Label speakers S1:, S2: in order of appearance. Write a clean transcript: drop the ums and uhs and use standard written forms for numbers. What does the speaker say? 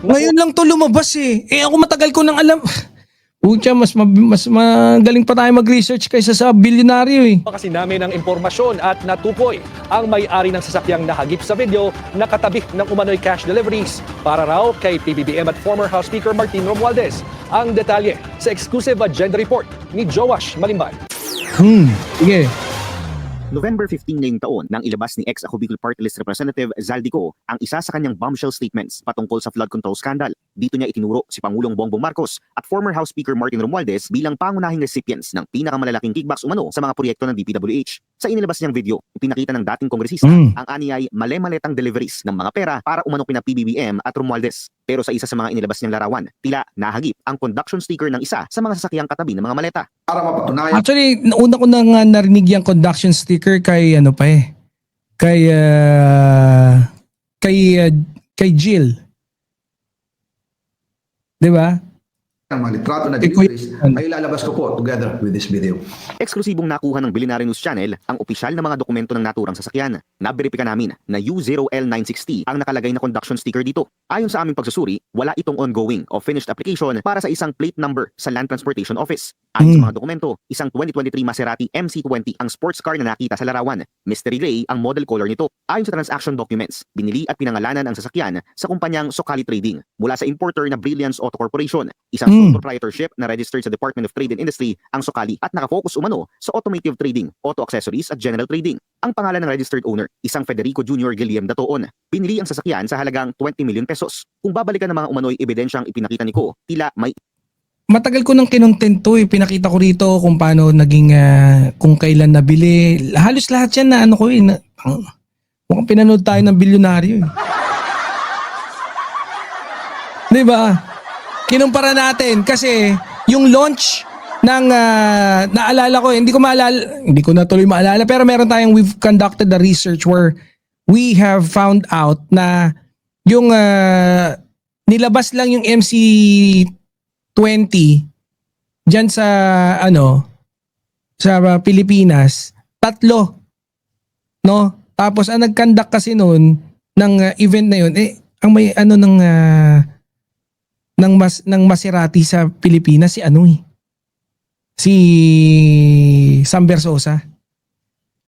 S1: Ngayon lang to lumabas eh. Eh ako matagal ko nang alam. Pucha, mas magaling pa tayo mag-research kaysa sa bilyonaryo eh.
S2: Kasi namin ng impormasyon at natukoy ang may-ari ng sasakyang nahagip sa video na katabi ng umano'y cash deliveries para raw kay PBBM at former House Speaker Martin Romualdez. Ang detalye sa exclusive agenda report ni Joash Malimbay.
S1: Sige.
S3: November 15 ngayong taon nang ilabas ni ex-Ako Bicol Party List Representative Zaldico ang isa sa kanyang bombshell statements patungkol sa flood control scandal. Dito niya itinuro si Pangulong Bongbong Marcos at former House Speaker Martin Romualdez bilang pangunahing recipients ng pinakamalalaking kickbacks umano sa mga proyekto ng DPWH. Sa inilabas niyang video, ipinakita ng dating kongresista ang aniyay male-maletang deliveries ng mga pera para umano kina PBBM at Romualdez. Pero sa isa sa mga inilabas niyang larawan, tila nahagip ang conduction sticker ng isa sa mga sasakyang katabi ng mga maleta.
S4: Para mapatunayan.
S1: Actually, nauna ko nang narinig yung conduction sticker kay ano pa eh. Kay Jill. 'Di ba?
S4: Ang mga litrato na
S1: Ikaw
S4: deliveries
S1: yan.
S4: ay lalabas ko po together with this video.
S3: Eksklusibong nakuha ng Billionaire News Channel ang opisyal na mga dokumento ng naturang sasakyan. Naberipika namin na U0L960 ang nakalagay na conduction sticker dito. Ayon sa aming pagsusuri, wala itong ongoing o finished application para sa isang plate number sa Land Transportation Office. Ayon sa mga dokumento, isang 2023 Maserati MC20 ang sports car na nakita sa larawan. Mystery gray ang model color nito. Ayon sa transaction documents, binili at pinangalanan ang sasakyan sa kumpanyang Socali Trading mula sa importer na Brilliance Auto Corporation, isang sole proprietorship na registered sa Department of Trade and Industry ang Socali at nakafocus umano sa automotive trading, auto accessories at general trading. Ang pangalan ng registered owner, isang Federico Jr. Guillem Datoon. Binili ang sasakyan sa halagang 20 million pesos. Kung babalikan ng mga umano'y ebidensyang ipinakita ni Ko, tila may
S1: Matagal ko nang kinontent to eh. Pinakita ko rito kung paano naging, kung kailan nabili. Halos lahat yan na ano ko eh. Mukhang pinanood tayo ng bilyonaryo eh. Diba? Kinumpara natin kasi yung launch ng naalala ko, hindi ko na tuloy maalala, pero meron tayong, we've conducted the research where we have found out na yung nilabas lang yung MC20 diyan sa sa Pilipinas, 3, no? Tapos ang nag-conduct kasi noon ng event na yun, ang may ng Maserati sa Pilipinas si si Sam Versosa.